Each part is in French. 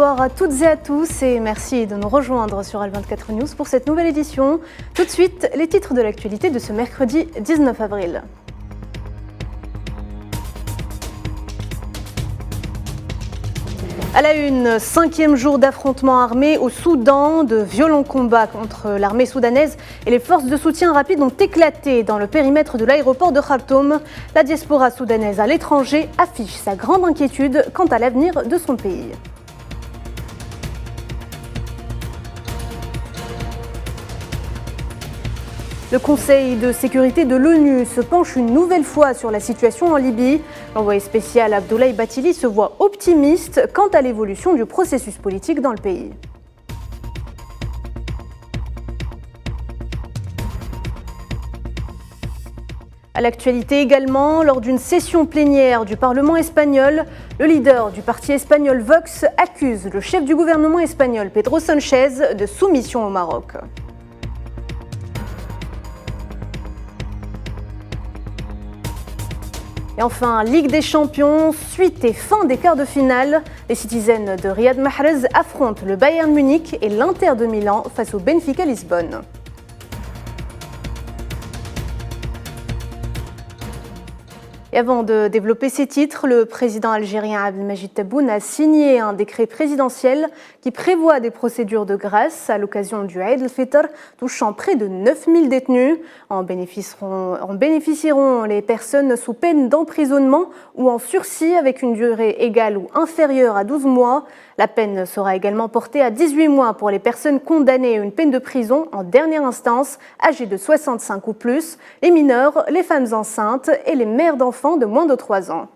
Bonjour à toutes et à tous et merci de nous rejoindre sur Al24 News pour cette nouvelle édition. Tout de suite, les titres de l'actualité de ce mercredi 19 avril. À la une, 5e jour d'affrontements armés au Soudan. De violents combats contre l'armée soudanaise et les forces de soutien rapide ont éclaté dans le périmètre de l'aéroport de Khartoum. La diaspora soudanaise à l'étranger affiche sa grande inquiétude quant à l'avenir de son pays. Le Conseil de sécurité de l'ONU se penche une nouvelle fois sur la situation en Libye. L'envoyé spécial Abdoulaye Bathily se voit optimiste quant à l'évolution du processus politique dans le pays. À l'actualité également, lors d'une session plénière du Parlement espagnol, le leader du parti espagnol Vox accuse le chef du gouvernement espagnol Pedro Sánchez de soumission au Maroc. Et enfin, Ligue des Champions, suite et fin des quarts de finale. Les Citizens de Riyad Mahrez affrontent le Bayern Munich et l'Inter de Milan face au Benfica Lisbonne. Et avant de développer ces titres, le président algérien Abdelmadjid Tebboune a signé un décret présidentiel qui prévoit des procédures de grâce à l'occasion du Eid al-Fitr touchant près de 9000 détenus. En bénéficieront les personnes sous peine d'emprisonnement ou en sursis avec une durée égale ou inférieure à 12 mois. La peine sera également portée à 18 mois pour les personnes condamnées à une peine de prison en dernière instance, âgées de 65 ou plus, les mineurs, les femmes enceintes et les mères d'enfants de moins de 3 ans.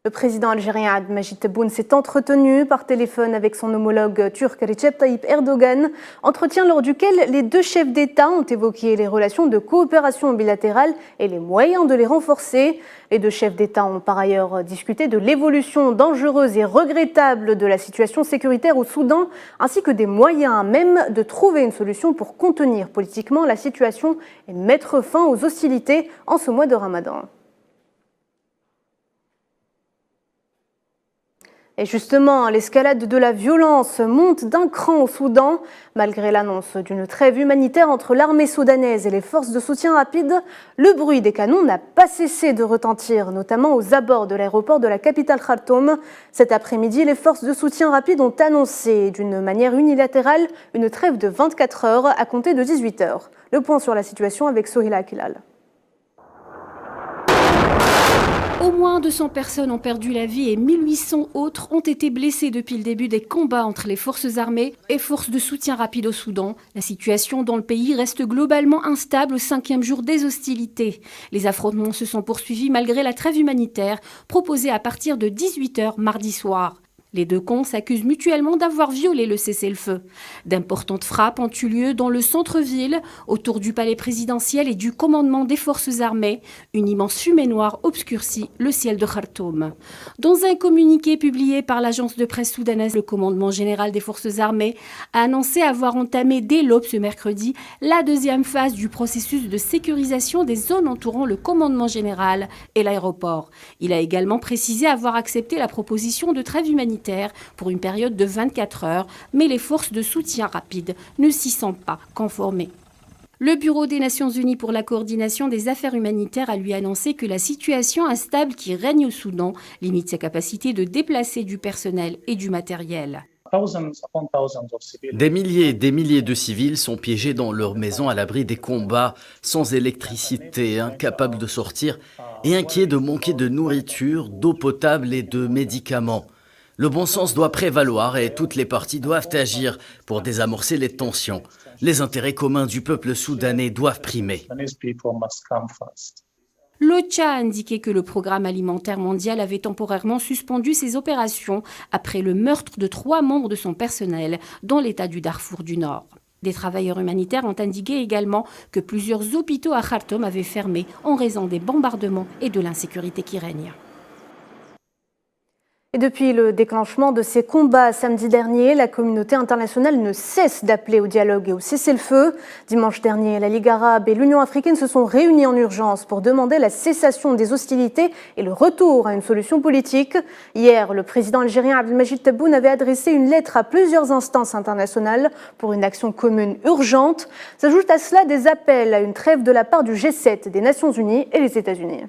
Le président algérien Abdelmadjid Tebboune s'est entretenu par téléphone avec son homologue turc Recep Tayyip Erdogan, entretien lors duquel les deux chefs d'État ont évoqué les relations de coopération bilatérale et les moyens de les renforcer. Les deux chefs d'État ont par ailleurs discuté de l'évolution dangereuse et regrettable de la situation sécuritaire au Soudan, ainsi que des moyens même de trouver une solution pour contenir politiquement la situation et mettre fin aux hostilités en ce mois de Ramadan. Et justement, l'escalade de la violence monte d'un cran au Soudan. Malgré l'annonce d'une trêve humanitaire entre l'armée soudanaise et les forces de soutien rapide, le bruit des canons n'a pas cessé de retentir, notamment aux abords de l'aéroport de la capitale Khartoum. Cet après-midi, les forces de soutien rapide ont annoncé d'une manière unilatérale une trêve de 24 heures à compter de 18 heures. Le point sur la situation avec Sohila Akilal. Au moins 200 personnes ont perdu la vie et 1800 autres ont été blessées depuis le début des combats entre les forces armées et forces de soutien rapide au Soudan. La situation dans le pays reste globalement instable au 5e jour des hostilités. Les affrontements se sont poursuivis malgré la trêve humanitaire proposée à partir de 18 h mardi soir. Les deux camps s'accusent mutuellement d'avoir violé le cessez-le-feu. D'importantes frappes ont eu lieu dans le centre-ville, autour du palais présidentiel et du commandement des forces armées. Une immense fumée noire obscurcit le ciel de Khartoum. Dans un communiqué publié par l'agence de presse soudanaise, le commandement général des forces armées a annoncé avoir entamé dès l'aube ce mercredi la deuxième phase du processus de sécurisation des zones entourant le commandement général et l'aéroport. Il a également précisé avoir accepté la proposition de trêve humanitaire pour une période de 24 heures, mais les forces de soutien rapide ne s'y sont pas conformées. Le Bureau des Nations Unies pour la coordination des affaires humanitaires a lui annoncé que la situation instable qui règne au Soudan limite sa capacité de déplacer du personnel et du matériel. Des milliers et des milliers de civils sont piégés dans leurs maisons à l'abri des combats, sans électricité, incapables de sortir et inquiets de manquer de nourriture, d'eau potable et de médicaments. Le bon sens doit prévaloir et toutes les parties doivent agir pour désamorcer les tensions. Les intérêts communs du peuple soudanais doivent primer. L'OCHA a indiqué que le programme alimentaire mondial avait temporairement suspendu ses opérations après le meurtre de 3 membres de son personnel dans l'état du Darfour du Nord. Des travailleurs humanitaires ont indiqué également que plusieurs hôpitaux à Khartoum avaient fermé en raison des bombardements et de l'insécurité qui règne. Et depuis le déclenchement de ces combats samedi dernier, la communauté internationale ne cesse d'appeler au dialogue et au cessez-le-feu. Dimanche dernier, la Ligue arabe et l'Union africaine se sont réunis en urgence pour demander la cessation des hostilités et le retour à une solution politique. Hier, le président algérien Abdelmajid Tebboune avait adressé une lettre à plusieurs instances internationales pour une action commune urgente. S'ajoutent à cela des appels à une trêve de la part du G7, des Nations Unies et les États-Unis.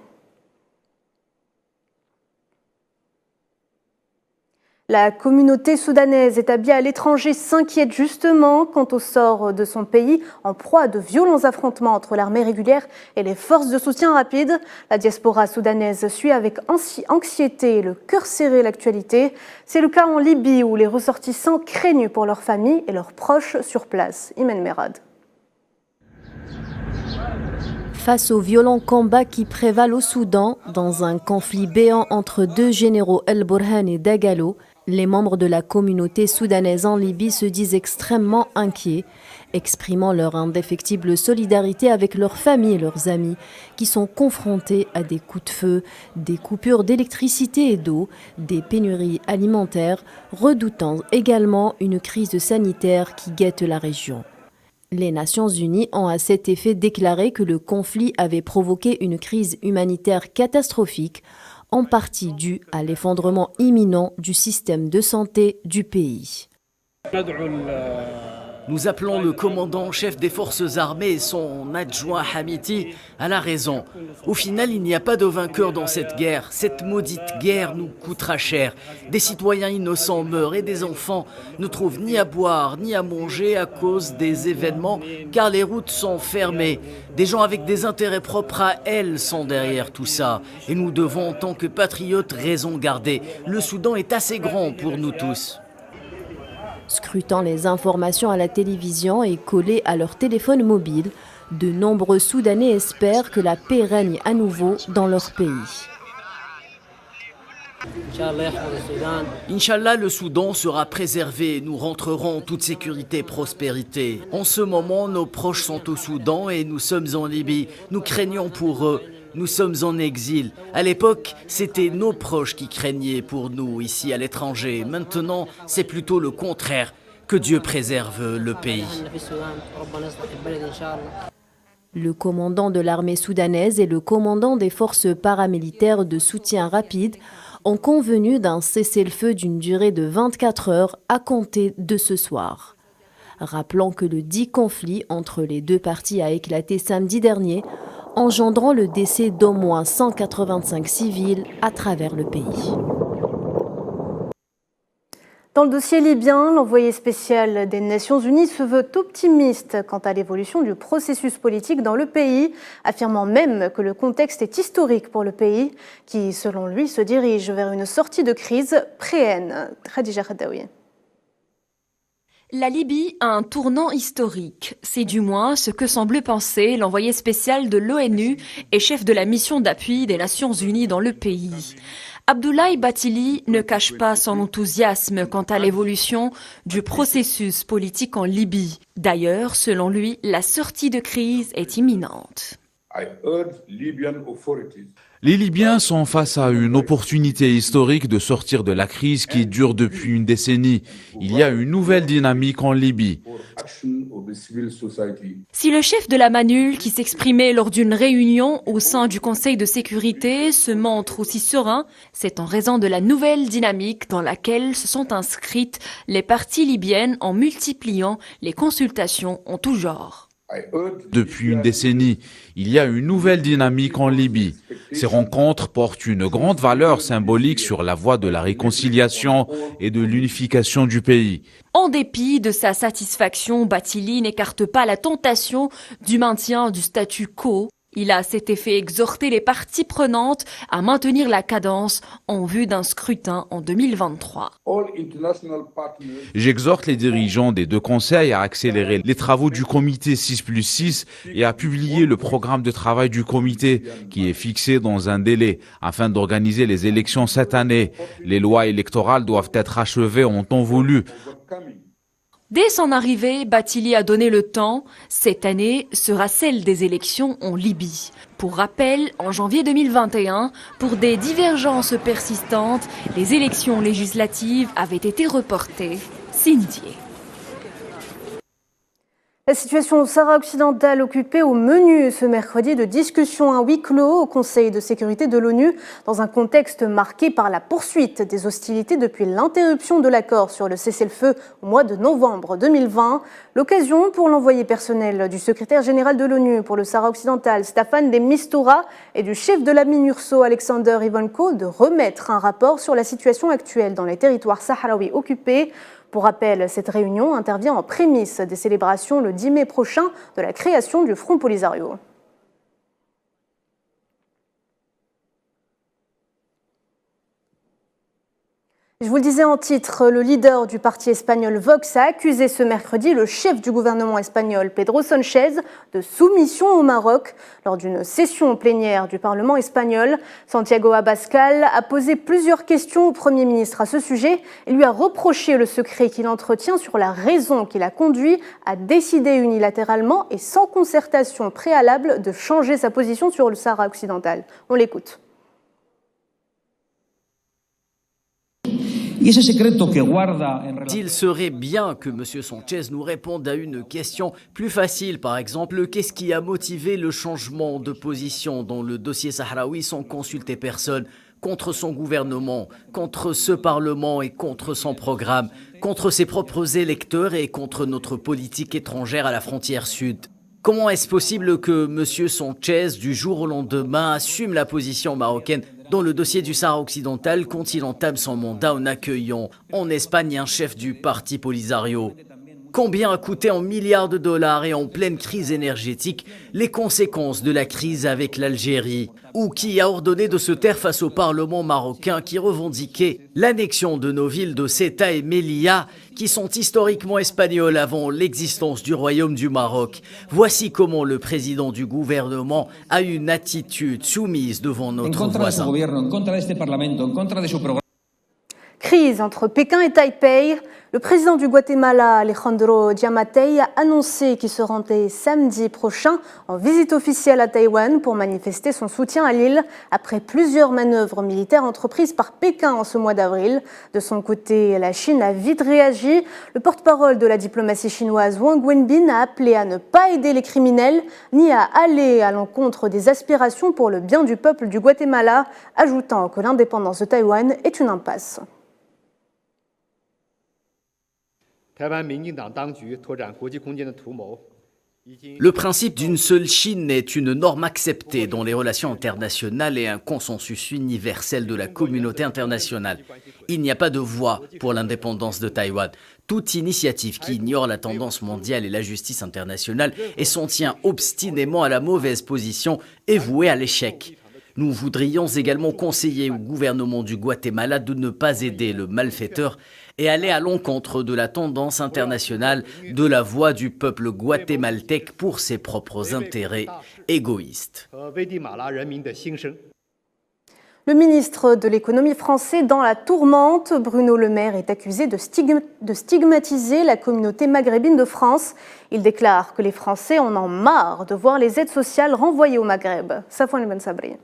La communauté soudanaise établie à l'étranger s'inquiète justement quant au sort de son pays en proie à de violents affrontements entre l'armée régulière et les forces de soutien rapide. La diaspora soudanaise suit avec anxiété et le cœur serré l'actualité. C'est le cas en Libye où les ressortissants craignent pour leurs familles et leurs proches sur place. Imen Merad. Face aux violents combats qui prévalent au Soudan, dans un conflit béant entre deux généraux El Burhan et Dagalo, les membres de la communauté soudanaise en Libye se disent extrêmement inquiets, exprimant leur indéfectible solidarité avec leurs familles et leurs amis qui sont confrontés à des coups de feu, des coupures d'électricité et d'eau, des pénuries alimentaires, redoutant également une crise sanitaire qui guette la région. Les Nations Unies ont à cet effet déclaré que le conflit avait provoqué une crise humanitaire catastrophique, en partie due à l'effondrement imminent du système de santé du pays. Nous appelons le commandant en chef des forces armées et son adjoint Hamiti à la raison. Au final, il n'y a pas de vainqueur dans cette guerre. Cette maudite guerre nous coûtera cher. Des citoyens innocents meurent et des enfants ne trouvent ni à boire ni à manger à cause des événements, car les routes sont fermées. Des gens avec des intérêts propres à elles sont derrière tout ça. Et nous devons, en tant que patriotes, raison garder. Le Soudan est assez grand pour nous tous. Scrutant les informations à la télévision et collés à leur téléphone mobile, de nombreux Soudanais espèrent que la paix règne à nouveau dans leur pays. Inch'Allah, le Soudan sera préservé. Nous rentrerons en toute sécurité et prospérité. En ce moment, nos proches sont au Soudan et nous sommes en Libye. Nous craignons pour eux. Nous sommes en exil. À l'époque, c'était nos proches qui craignaient pour nous ici à l'étranger. Maintenant, c'est plutôt le contraire. Que Dieu préserve le pays. Le commandant de l'armée soudanaise et le commandant des forces paramilitaires de soutien rapide ont convenu d'un cessez-le-feu d'une durée de 24 heures à compter de ce soir. Rappelons que le dit conflit entre les deux parties a éclaté samedi dernier, engendrant le décès d'au moins 185 civils à travers le pays. Dans le dossier libyen, l'envoyé spécial des Nations Unies se veut optimiste quant à l'évolution du processus politique dans le pays, affirmant même que le contexte est historique pour le pays, qui, selon lui, se dirige vers une sortie de crise préenne. Khadija Khadaoui. La Libye a un tournant historique. C'est du moins ce que semble penser l'envoyé spécial de l'ONU et chef de la mission d'appui des Nations Unies dans le pays. Abdoulaye Bathily ne cache pas son enthousiasme quant à l'évolution du processus politique en Libye. D'ailleurs, selon lui, la sortie de crise est imminente. Les Libyens sont face à une opportunité historique de sortir de la crise qui dure depuis une décennie. Il y a une nouvelle dynamique en Libye. Si le chef de la Manul, qui s'exprimait lors d'une réunion au sein du Conseil de sécurité, se montre aussi serein, c'est en raison de la nouvelle dynamique dans laquelle se sont inscrites les parties libyennes en multipliant les consultations en tout genre. Depuis une décennie, il y a une nouvelle dynamique en Libye. Ces rencontres portent une grande valeur symbolique sur la voie de la réconciliation et de l'unification du pays. En dépit de sa satisfaction, Bathily n'écarte pas la tentation du maintien du statu quo. Il a à cet effet exhorté les parties prenantes à maintenir la cadence en vue d'un scrutin en 2023. J'exhorte les dirigeants des deux conseils à accélérer les travaux du comité 6+6 et à publier le programme de travail du comité qui est fixé dans un délai afin d'organiser les élections cette année. Les lois électorales doivent être achevées en temps voulu. Dès son arrivée, Bathily a donné le temps. Cette année sera celle des élections en Libye. Pour rappel, en janvier 2021, pour des divergences persistantes, les élections législatives avaient été reportées. Cindy. La situation au Sahara occidental occupée au menu ce mercredi de discussions à huis clos au Conseil de sécurité de l'ONU dans un contexte marqué par la poursuite des hostilités depuis l'interruption de l'accord sur le cessez-le-feu au mois de novembre 2020. L'occasion pour l'envoyé personnel du secrétaire général de l'ONU pour le Sahara occidental, Staffan de Mistura, et du chef de la MINURSO, Alexander Ivanko, de remettre un rapport sur la situation actuelle dans les territoires sahraouis occupés. Pour rappel, cette réunion intervient en prémisse des célébrations le 10 mai prochain de la création du Front Polisario. Je vous le disais en titre, le leader du parti espagnol Vox a accusé ce mercredi le chef du gouvernement espagnol, Pedro Sánchez, de soumission au Maroc. Lors d'une session plénière du Parlement espagnol, Santiago Abascal a posé plusieurs questions au Premier ministre à ce sujet et lui a reproché le secret qu'il entretient sur la raison qui l'a conduit à décider unilatéralement et sans concertation préalable de changer sa position sur le Sahara occidental. On l'écoute. Il serait bien que M. Sánchez nous réponde à une question plus facile, par exemple, qu'est-ce qui a motivé le changement de position dans le dossier sahraoui sans consulter personne, contre son gouvernement, contre ce Parlement et contre son programme, contre ses propres électeurs et contre notre politique étrangère à la frontière sud. Comment est-ce possible que M. Sánchez, du jour au lendemain, assume la position marocaine dans le dossier du Sahara occidental quand il entame son mandat en accueillant en Espagne un chef du parti Polisario? Combien a coûté en milliards de dollars et en pleine crise énergétique les conséquences de la crise avec l'Algérie? Ou qui a ordonné de se taire face au Parlement marocain qui revendiquait l'annexion de nos villes de Ceuta et Melilla qui sont historiquement espagnoles avant l'existence du Royaume du Maroc? Voici comment le président du gouvernement a une attitude soumise devant notre voisin. Crise entre Pékin et Taipei. Le président du Guatemala, Alejandro Giammattei, a annoncé qu'il se rendait samedi prochain en visite officielle à Taïwan pour manifester son soutien à l'île après plusieurs manœuvres militaires entreprises par Pékin en ce mois d'avril. De son côté, la Chine a vite réagi. Le porte-parole de la diplomatie chinoise, Wang Wenbin, a appelé à ne pas aider les criminels ni à aller à l'encontre des aspirations pour le bien du peuple du Guatemala, ajoutant que l'indépendance de Taïwan est une impasse. Le principe d'une seule Chine est une norme acceptée dans les relations internationales et un consensus universel de la communauté internationale. Il n'y a pas de voie pour l'indépendance de Taïwan. Toute initiative qui ignore la tendance mondiale et la justice internationale et s'en tient obstinément à la mauvaise position est vouée à l'échec. Nous voudrions également conseiller au gouvernement du Guatemala de ne pas aider le malfaiteur et aller à l'encontre de la tendance internationale de la voix du peuple guatémaltèque pour ses propres intérêts égoïstes. Le ministre de l'économie français dans la tourmente, Bruno Le Maire, est accusé de stigmatiser la communauté maghrébine de France. Il déclare que les Français en ont marre de voir les aides sociales renvoyées au Maghreb. Safwan Ben Sabri.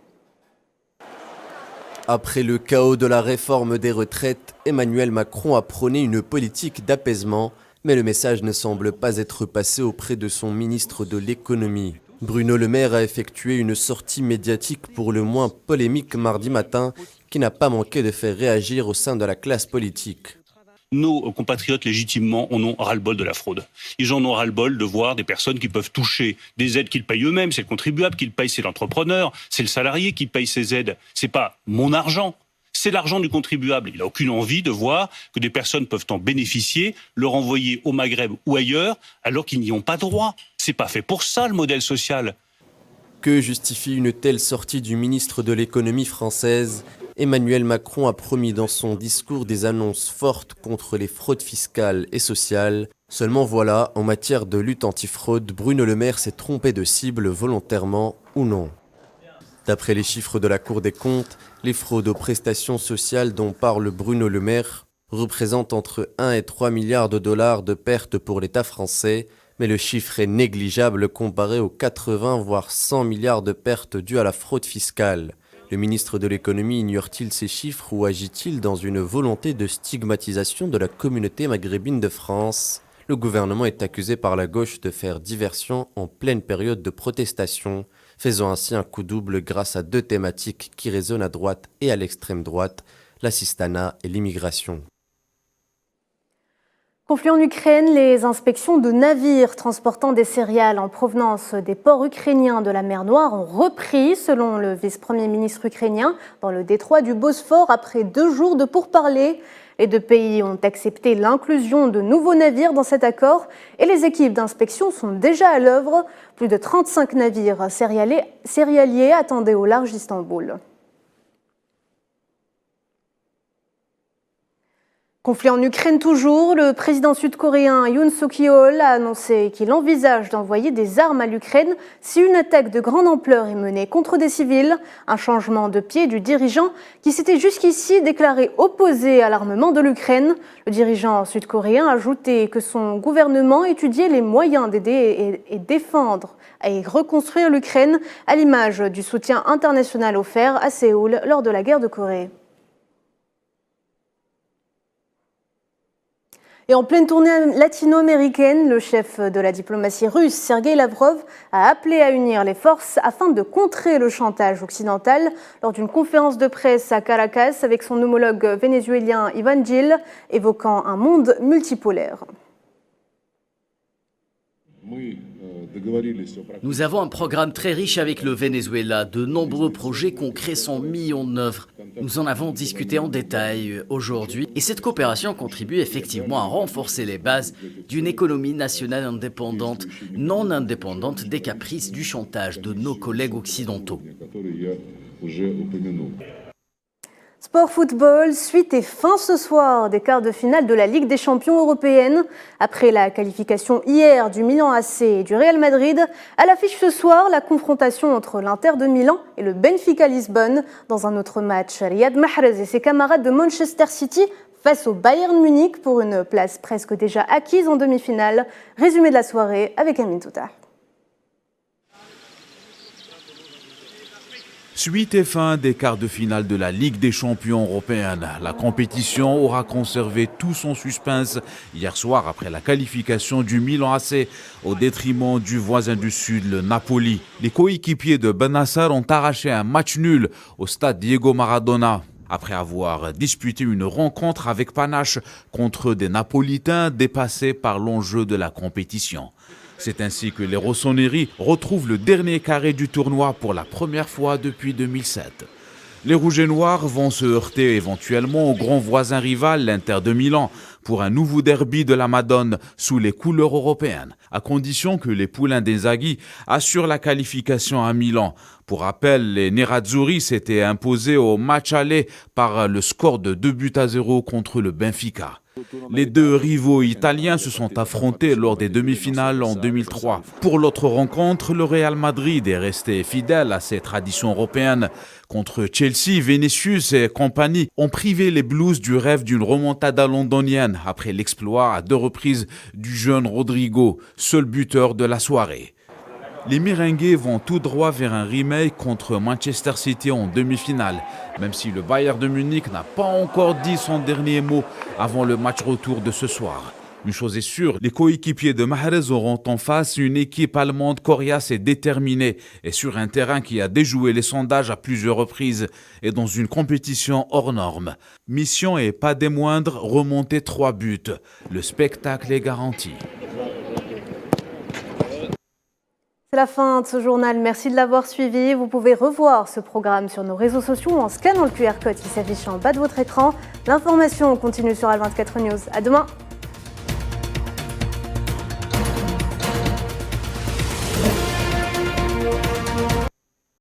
Après le chaos de la réforme des retraites, Emmanuel Macron a prôné une politique d'apaisement, mais le message ne semble pas être passé auprès de son ministre de l'économie. Bruno Le Maire a effectué une sortie médiatique pour le moins polémique mardi matin, qui n'a pas manqué de faire réagir au sein de la classe politique. Nos compatriotes légitimement en ont ras-le-bol de la fraude. Ils en ont ras-le-bol de voir des personnes qui peuvent toucher des aides qu'ils payent eux-mêmes. C'est le contribuable qui le paye, c'est l'entrepreneur, c'est le salarié qui paye ces aides. C'est pas mon argent, c'est l'argent du contribuable. Il n'a aucune envie de voir que des personnes peuvent en bénéficier, le renvoyer au Maghreb ou ailleurs, alors qu'ils n'y ont pas droit. C'est pas fait pour ça le modèle social. Que justifie une telle sortie du ministre de l'économie française ? Emmanuel Macron a promis dans son discours des annonces fortes contre les fraudes fiscales et sociales. Seulement voilà, en matière de lutte antifraude, Bruno Le Maire s'est trompé de cible volontairement ou non. D'après les chiffres de la Cour des comptes, les fraudes aux prestations sociales dont parle Bruno Le Maire représente entre 1 et 3 milliards de dollars de pertes pour l'État français, mais le chiffre est négligeable comparé aux 80 voire 100 milliards de pertes dues à la fraude fiscale. Le ministre de l'économie ignore-t-il ces chiffres ou agit-il dans une volonté de stigmatisation de la communauté maghrébine de France ? Le gouvernement est accusé par la gauche de faire diversion en pleine période de protestation, faisant ainsi un coup double grâce à deux thématiques qui résonnent à droite et à l'extrême droite, l'assistanat et l'immigration. Conflit en Ukraine, les inspections de navires transportant des céréales en provenance des ports ukrainiens de la mer Noire ont repris, selon le vice-premier ministre ukrainien, dans le détroit du Bosphore après 2 jours de pourparlers. Les 2 pays ont accepté l'inclusion de nouveaux navires dans cet accord et les équipes d'inspection sont déjà à l'œuvre. Plus de 35 navires céréaliers attendaient au large d'Istanbul. Conflit en Ukraine toujours, le président sud-coréen Yoon Suk-yeol a annoncé qu'il envisage d'envoyer des armes à l'Ukraine si une attaque de grande ampleur est menée contre des civils. Un changement de pied du dirigeant qui s'était jusqu'ici déclaré opposé à l'armement de l'Ukraine. Le dirigeant sud-coréen a ajouté que son gouvernement étudiait les moyens d'aider et défendre et reconstruire l'Ukraine à l'image du soutien international offert à Séoul lors de la guerre de Corée. Et en pleine tournée latino-américaine, le chef de la diplomatie russe, Sergueï Lavrov, a appelé à unir les forces afin de contrer le chantage occidental lors d'une conférence de presse à Caracas avec son homologue vénézuélien Iván Gil, évoquant un monde multipolaire. Nous avons un programme très riche avec le Venezuela. De nombreux projets concrets sont mis en œuvre. Nous en avons discuté en détail aujourd'hui et cette coopération contribue effectivement à renforcer les bases d'une économie nationale indépendante, non indépendante des caprices du chantage de nos collègues occidentaux. Sport football, suite et fin ce soir des quarts de finale de la Ligue des champions européenne. Après la qualification hier du Milan AC et du Real Madrid, à l'affiche ce soir, la confrontation entre l'Inter de Milan et le Benfica Lisbonne. Dans un autre match, Riyad Mahrez et ses camarades de Manchester City face au Bayern Munich pour une place presque déjà acquise en demi-finale. Résumé de la soirée avec Amin Touta. Suite et fin des quarts de finale de la Ligue des champions européenne. La compétition aura conservé tout son suspense hier soir après la qualification du Milan AC au détriment du voisin du Sud, le Napoli. Les coéquipiers de Benassar ont arraché un match nul au stade Diego Maradona. Après avoir disputé une rencontre avec panache contre des Napolitains dépassés par l'enjeu de la compétition. C'est ainsi que les Rossoneri retrouvent le dernier carré du tournoi pour la première fois depuis 2007. Les Rouges et Noirs vont se heurter éventuellement au grand voisin rival, l'Inter de Milan, pour un nouveau derby de la Madone sous les couleurs européennes, à condition que les Poulains d'Inzaghi assurent la qualification à Milan. Pour rappel, les Nerazzurri s'étaient imposés au match aller par le score de 2-0 contre le Benfica. Les 2 rivaux italiens se sont affrontés lors des demi-finales en 2003. Pour l'autre rencontre, le Real Madrid est resté fidèle à ses traditions européennes. Contre Chelsea, Vinicius et compagnie ont privé les Blues du rêve d'une remontada londonienne après l'exploit à 2 reprises du jeune Rodrigo, seul buteur de la soirée. Les Merengues vont tout droit vers un remake contre Manchester City en demi-finale, même si le Bayern de Munich n'a pas encore dit son dernier mot avant le match retour de ce soir. Une chose est sûre, les coéquipiers de Mahrez auront en face une équipe allemande coriace et déterminée, et sur un terrain qui a déjoué les sondages à plusieurs reprises et dans une compétition hors norme. Mission et pas des moindres, remonter 3 buts. Le spectacle est garanti. C'est la fin de ce journal, merci de l'avoir suivi. Vous pouvez revoir ce programme sur nos réseaux sociaux en scannant le QR code qui s'affiche en bas de votre écran. L'information continue sur Al24 News. À demain.